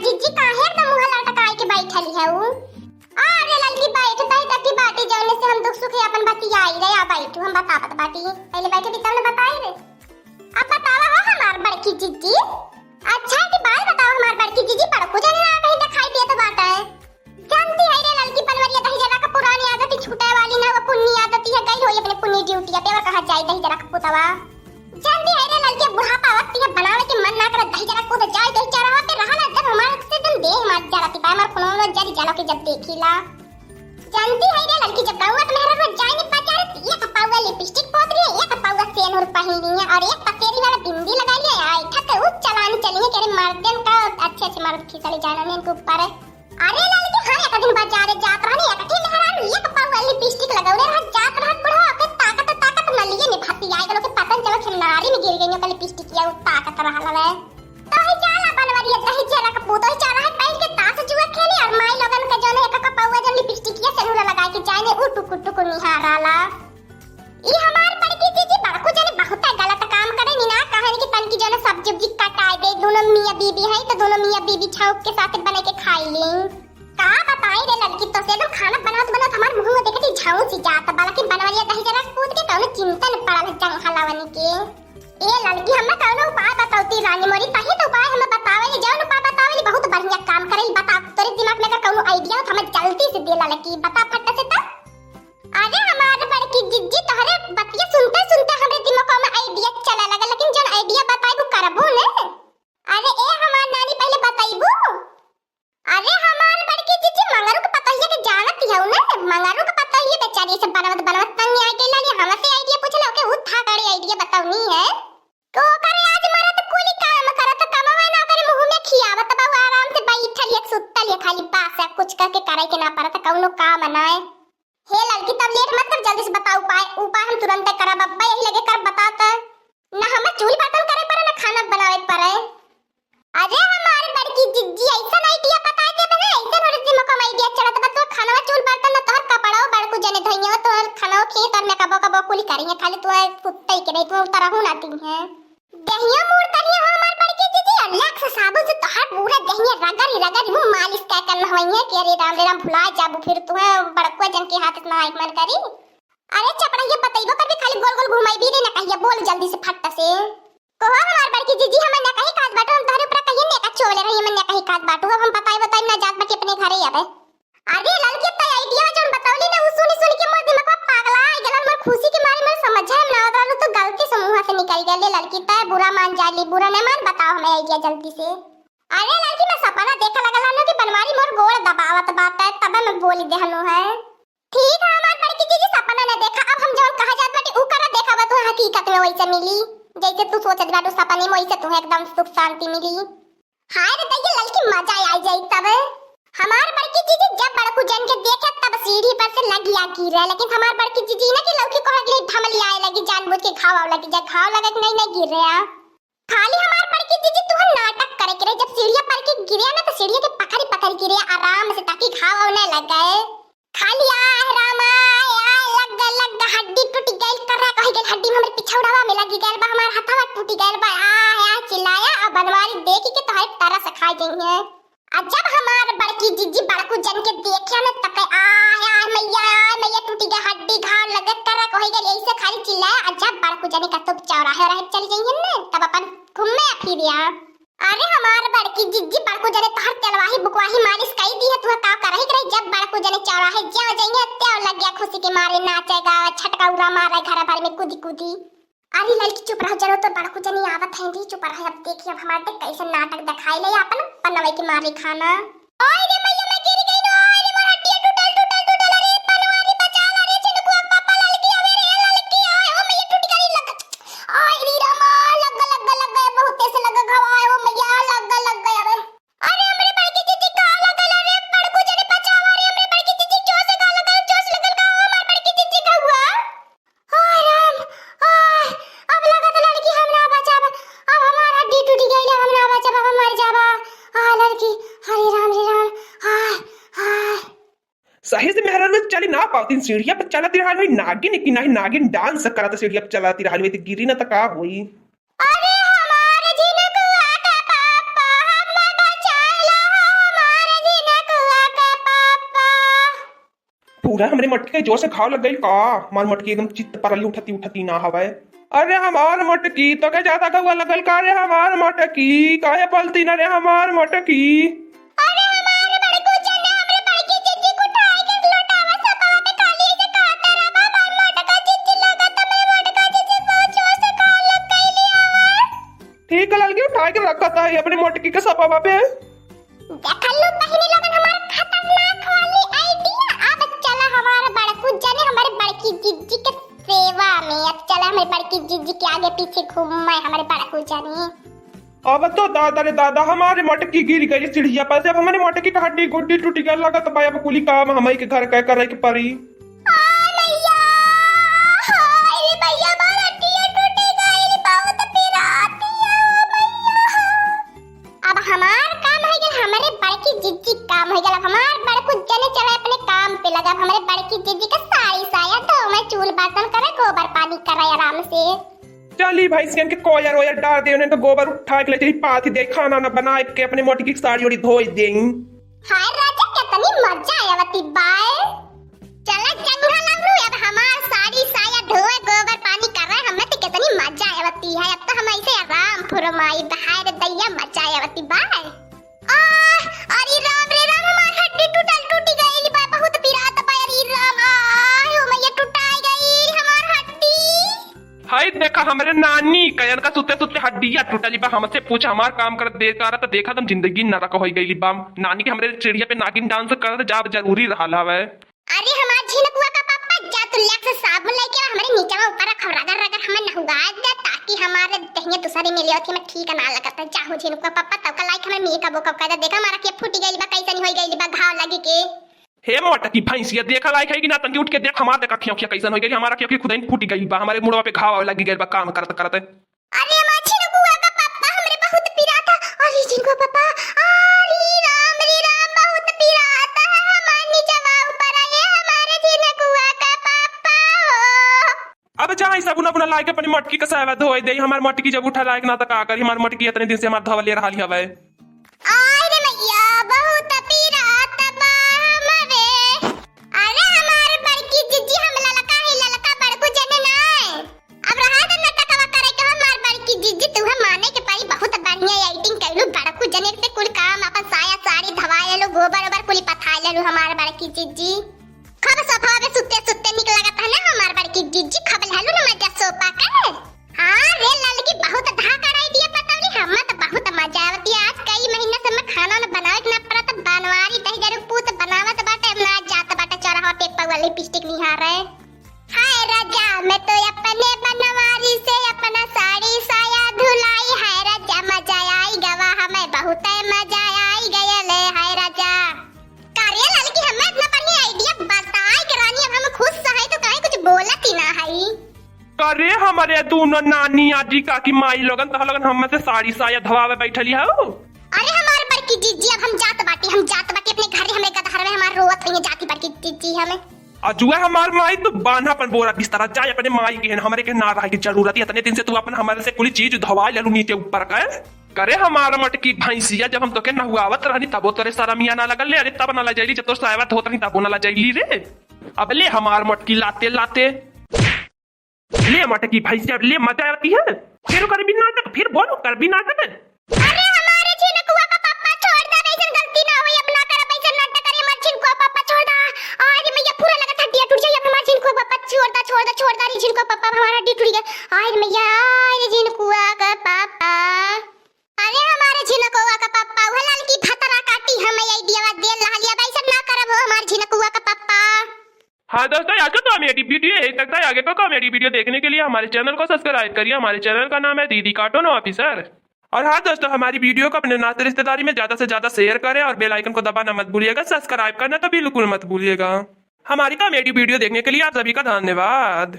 जीजी काहे एकदम मुंह लटकाई के बैठली है उ। अरे लड़की बैठ बैठ तकी बाटी जौने से हम दुख सुख अपन बतियाई रे। आ बैठू हम बतावत बाटी। पहले बैठे भी तब न बताई रे। अब बतावा हो हमार बड़की जीजी। अच्छा की बात बताओ हमार बड़की जीजी पड़को जाने ना कहीं दिखाई दिए तो बात है। जानती है रे लड़की पनवरिया दही जरा का पुरानी आदत छूटे वाली ना वो पुन्नी आदत है गई होई अपने पुन्नी ड्यूटी पे और कहां जाए दही जरा का पुतवा। जानती है रे लड़की बुढ़ापा वक्त ये बनावे के मन ना करे दही जरा को जाए दही जरा पे रहला जब हमारे से दिन देह मार जरा ती पाए मार खुनो जरी जानो के जब देखीला। जानती है रे लड़की जब गाउत मेहरा रोज जाए नि पाचारे ये कपावा लिपस्टिक पोत रही है, एक कपावा सेन और पहनी है और एक पतेरी वाला बिंदी लगा लिया है। आई ठक उस चलान चली है करे मर्दन का अच्छे से मर्द खिसले जाना ने इनके ऊपर है। अरे लड़की हां एक दिन बाजारे जात रहनी एक ठीक मेहरा ये कपावा लिपस्टिक लगाउले रह जात रह बुढ़ा के ताकत न लिए ने भाती आई गलो के पतन चलो खिलनारी में गिर गई कल लिपस्टिक या ताकत रहला है। तो ही जाला बनवरिया दही जरा का पोतो ही चारा है बैठ के ताश जुआ खेली और माई लोगन के जोने एक कपावा जब लिपस्टिक या सेनुरा लगा के जाने उटुक उटुक निहाराला। ई हमार बड़की जीजी बड़को जाने बहुत गलत काम करे नी ना कहे कि तन की जोने सब्जी कटाई दे दोनों मियां बीबी है तो दोनों मियां बीबी छौक के साथ बना के खाई ले। का बताई रे लड़की तो से खाना बनावत हमार मुंह में देखती झाऊ सी जात बाकी बनवरिया दही जरा कूद के कौन चिंता न पड़ल जंग हलावनी के। ए लड़की हमें कौन उपाय बताओती रानी मोरी कही तो उपाय हमें बतावे जौन उपाय बतावे बहुत बढ़िया काम करे बता तोरे दिमाग में अगर कौन आईडिया हो हमें जल्दी से दे लड़की बता फट से त। अरे हमारे बड़की जिज्जी तोहरे बतिया सुनते सुनते हमरे दिमाग में आईडिया चला लगा लेकिन जौन आईडिया बताई वो करबो ने। अरे ए हमार नानी पहले बताइबो। अरे हमार बड़की जीजी मंगारू के पता है कि जानत है ना मंगारू के पता है बेचारी से बनवत तंग आई के लाली हमसे आईडिया पूछला ओके उठा गाड़ी आईडिया बताऊनी है को करे आज मारा तो कोई काम करत कमावा ना करे मुंह में खियावत बाबू आराम से बैठल एक सुतल है खाली पास है कुछ करके करे के ना परत कौनो काम बनाए। हे लड़की तब लेट मत कर जल्दी से बता उपाय हम तुरंत करब अब्बा यही लगे कर बताता ना हमें चूल्हा बर्तन करे पड़े ना खाना बनावे पड़े। अरे हमारी बड़की जिज्जी ऐसा आईडिया बता दे बने ऐसा और दिमाग में आईडिया चलत बा तो खाना चूल बर्तन न तोहर कपड़ाओ बड़कू जने धइयो तो खाना खेत और में कबो कुली करिए खाली तू कुत्ते के नहीं तू तरह ना दी है दहिया मूड करिए हमार बड़की जिज्जी अल्लाह से साबुन से तोहर पूरा दहिया रगड़ मुंह मालिश का करना होई है कि अरे राम भुला जाबू फिर तू बड़कू जन के हाथ में आइक मन करी। अरे चपड़ा ये बताइबो कभी खाली गोल गोल घुमाई भी ना कहिए बोल जल्दी से फट से को हमार बड़की जीजी हमें ना कहीं काट बाटो हम तोहरे ऊपर कहिए ने का चोले रही मैं ना कहीं काट बाटो हम बताई ना जात बाकी अपने घरे आवे। अरे लड़की तो आईडिया जोन बतावली ना सुनी के मोर दिमाग में पागला आई गलन मोर खुशी के मारे मोर समझे ना आवत तो गलती से मुंह से निकल गई लड़की त बुरा मान जाली बुरा न मान बताओ हमें आईडिया जल्दी से। अरे लड़की मैं सपना देखा लगला ना कि बनवारी मोर गोड़ दबावत बात है तब मैं बोली देहनु है। ठीक है हमार बड़की जीजी सपना न देखा अब हम जोन कहा जात बाटी ऊ करा देखा बा तो हकीकत में वैसे मिली जैसे तू सोचत बाटू सपने में वैसे तू एकदम सुख शांति मिली। हाय रे दैया लड़की मजा आ जाई तब हमार बड़की जीजी जब बड़कू जन के देखे तब सीढ़ी पर से लगी आ गिरे लेकिन हमार बड़की जीजी ना कि लौकी को अगले धमली आए लगी जानबूझ के घाव लगी जब घाव लगे नहीं गिर रहा खाली हमार बड़की जीजी तू नाटक करे के जब सीढ़िया पर के गिरे ना तो सीढ़िया के पकड़ गिरे आराम से ताकि घाव न लग गए खाली आ रामा लग हड्डी टूट गई कर रहा कहीं गई हड्डी में हमरे पिछौड़ावा में लगी गई बा हमार हाथवा टूट गई बा आ चिल्लाया अब बनवारी देखी के तो हर तरह से खा गई है। अब जब हमार बड़की जीजी बड़कू जन के देखे ना तब मैया टूटी गई हड्डी घाव लगे कर रहा कहीं गई ऐसे खाली चिल्लाया और जब बड़कू जन का तो चौराहे रह चल गई है ना तब अपन घूमे फिर आ। अरे हमार बड़की जिज्जी बड़कू जने तोहर तेलवाही बुकवाही मालिश कई दी है तू का करही करे जब बड़कू जने चौराहे जा जाइए त्यो लग गया खुशी के मारे नाचेगा छटका उड़ा मारे घर भर में कूदी। अरे लड़की चुप रहो जरो तो बड़कू जने आवत है दी चुप रहो अब देखिए अब हमारे कैसे नाटक दिखाई ले अपन पनवे के मारे खाना। ओए रे मैया मैं गिर गई ना ओए रे मोर हड्डी टूटल अरे पनवारी बचा ला रे चिनकू पापा लड़की आवे रे लड़की ओए ओ मैया टूट गई लग ओए रे रामा लग बहुत ऐसे लग घाव ओ मैया लग गया रे। अरे हमरे बड़की जीजी का लगल रे बड़कू जने बचावा रे हमरे बड़की जीजी जोश का लगल का हमार बड़की जीजी का हुआ हाय राम हाय अब लगत लड़की हम ना बचावा अब हमार हड्डी टूट गई हम ना बचावा हम मर जावा हाय लड़की हरे राम हाय हाय सही से मेहरा रोज चली ना पाती सीढ़िया पर चलती रहल होई नागिन की नहीं नागिन डांस करत सीढ़िया पर चलती रहल होई गिरी ना त का होई। अरे हमारे जिनकुआ का पापा हमें बचाला पूरा हमरे मटकी के जोर से घाव लग गई का। हमार मटकी एकदम चित्त परली उठती उठती ना हवे। अरे हमार मटकी तो क्या ज्यादा घाव लगल का रे। हमार मटकी काहे पलती ना रे हमार मटकी। अरे हमारे बड़कू चने हमरे बड़की जिज्जी को उठाई के लोटावा सपावा पे खाली से खाता रहा। हमार मटका जिज्जी लगा त मैं मटका जिज्जी बहुत जोर से खा लग गईली हवे। ठीक है लड़की उठा के रखा था अपने मटकी के सपावा पे। देखलू बहिनी लोगन हमार खतरनाक वाली आइडिया। अब चला हमारा बड़कू जने हमारे बड़की जिज्जी के सेवा में। अब चला हमारे बड़की जिज्जी के आगे पीछे घूमे हमारे बड़कू जने। अब तो दादा रे दादा हमारे मटकी गिर गई चिड़िया पर से। अब हमारे मटकी का हड्डी गुड्डी टूट गया लगा तो भाई अब कुली काम हमारे के घर कह करे के पड़ी। अब हमार काम है कि हमारे बड़की जिज्जी काम हो गया। हमार बड़कू जने चला अपने काम पे लगा। हमारे बड़की जिज्जी का साड़ी साया तो मैं चूल बर्तन करे गोबर पानी करे आराम से। चली भाई सियन के कोयर वोयर डाल दे उन्हें तो गोबर उठा के ले चली पाथी दे खाना ना बना के अपने मटकी की साड़ी ओड़ी धोई दे। हाय राजा कितनी मजा आयावती बाय। चला चंगा लगलू अब हमार साड़ी साया धोए गोबर पानी कर रहे हमें तो कितनी मजा आयावती है। अब तो हम ऐसे आराम फुरमाई बहार दैया मजा आयावती बाय। अरे राम रे राम हमार हड्डी टूटी गई बा बहुत पीरात बा। अरे राम आय ओ मैया टूटाई गई हमार हड्डी। हाय देखा हमारे नानी कयन का सुते सुते हड्डियां टूटली बा। हमसे पूछ हमार काम कर दे कर तो देखा तुम जिंदगी नरक हो गई बा। नानी के हमरे चिड़िया पे नागिन डांस कर जाब जरूरी रहा हवे। अरे हमार झिनकुआ का पापा जा तू लेके साबुन लेके आ हमारे नीचे में ऊपर रख रगड़ रगड़ हमें नहुगा दे ताकि हमारे दहिया दूसरे मिले होती मैं ठीक ना लगता। चाहो झिनकुआ पापा तब का लाइक हमें मी का बोका का देखा हमारा के फूटी गई बा कैसे नहीं होई गई बा घाव लगी के। हे मटकी भैंसिया देखा लायक है कि ना तंगी उठ के देख हमार देखा खियों कैसन हो गई। हमारा क्योंकि खुद ही फूटी गई बा। हमारे मुड़वा पे घाव लगी गई बा काम करते करते। अरे हमार झिनकुआ का पापा हमरे बहुत पीरा था। अरे झिनकुआ पापा अरे राम बहुत पीरा था। हमार नीचे ऊपर आए हमारे झिनकुआ का पापा हो। अब जाई साबुन अपना लायक अपनी मटकी का सावा धोई दे। हमार मटकी जब उठा लायक ना तो का करी। हमार मटकी इतने दिन से हमार धवा ले रहा हवे। अरे मैया बहुत पीरा तबा हमरे। अरे हमारे बड़की जिज्जी हमला लका बड़कू जने ना। अब रहा तो नटकवा करे के हमार बड़की जिज्जी तू हम माने के पड़ी बहुत बढ़िया एक्टिंग कइलू। बड़कू जने से कुल काम अपन साया साड़ी धवाए लो गोबर ओबर कुली पथाए लो हमार बड़की जिज्जी। खब सोफा पे सुत्ते सुत्ते निक लगत है ना हमार बड़की जिज्जी खबल हलू ना मजा सोफा का। हां रे ललकी बहुत धाकर आइडिया पतावली हम तो बहुत मजा आवती। आज कई महीना से मैं खाना ना बनावे ना पड़ा तो बनवारी दही जरू पूत बनावत बाटे ना जात बाटे चौराहा पे एक पगली लिपस्टिक निहार रहे। हाय राजा मैं तो अपने बनवारी से अपना साड़ी साया धुलाई। हाय राजा मजा आई गवा हमें बहुत मजा आई गयले। हाय राजा कार्य ललकी हमें इतना बढ़िया आइडिया बताई कि रानी अब हम खुश है तो काहे कुछ बोलत ही ना है। करे हमारे दोनों नानी आजी काकी माई लोगन तह लोगन हम से साड़ी साया धवावे बैठली हो। अरे हमारे बड़की जिज्जी अब हम जात बाटी अपने घर हमें गदहर में हमार रोवत नहीं जाती बड़की जिज्जी हमें। अजुआ हमार माई तो बांधा अपन बोरा बिस्तरा जाए अपने माई के हमरे के ना रहे की जरूरत है। इतने दिन से तू अपन हमारे से कुछ चीज धवा ले लू नीचे ऊपर का। करे हमारा मटकी भैंसिया जब हम तो के नहुआवत रहनी तब तोरे शरमिया ना लगल ले। अरे तब ना ला जाइली जब तो सावत होत रही तब ना ला जाइली रे। अब ले हमार मटकी लाते लाते ले मटकी भैंसिया ले मजा आती है। फिर कर भी नाटक फिर बोलो कर भी नाटक। अरे हमारे झिनकुआ का पापा छोड़ दे वैसे गलती ना होई अब ना कर वैसे नाटक करे हमारे झिनकुआ पापा छोड़ दे। अरे मैया पूरा लगा हड्डियां टूट जाए हमारे झिनकुआ पापा छोड़ दे रे झिनकुआ पापा हमारा हड्डी टूट गया। अरे मैया अरे झिनकुआ का पापा अरे हमारे झिनकुआ का पापा वो ललकी खतरा काटी हमें आइडिया दे लहलिया वैसे ना करब हो हमारे झिनकुआ का पापा। हाँ दोस्तों आगे तो कॉमेडी वीडियो यही तक था। आगे का कॉमेडी वीडियो देखने के लिए हमारे चैनल को सब्सक्राइब करिए। हमारे चैनल का नाम है दीदी कार्टून ऑफिसर। और हाँ दोस्तों हमारी वीडियो को अपने नाते रिश्तेदारी में ज्यादा से ज्यादा शेयर करें और बेल आइकन को दबाना मत भूलिएगा। सब्सक्राइब करना तो बिल्कुल मत भूलिएगा। हमारी कॉमेडी वीडियो देखने के लिए आप सभी का धन्यवाद।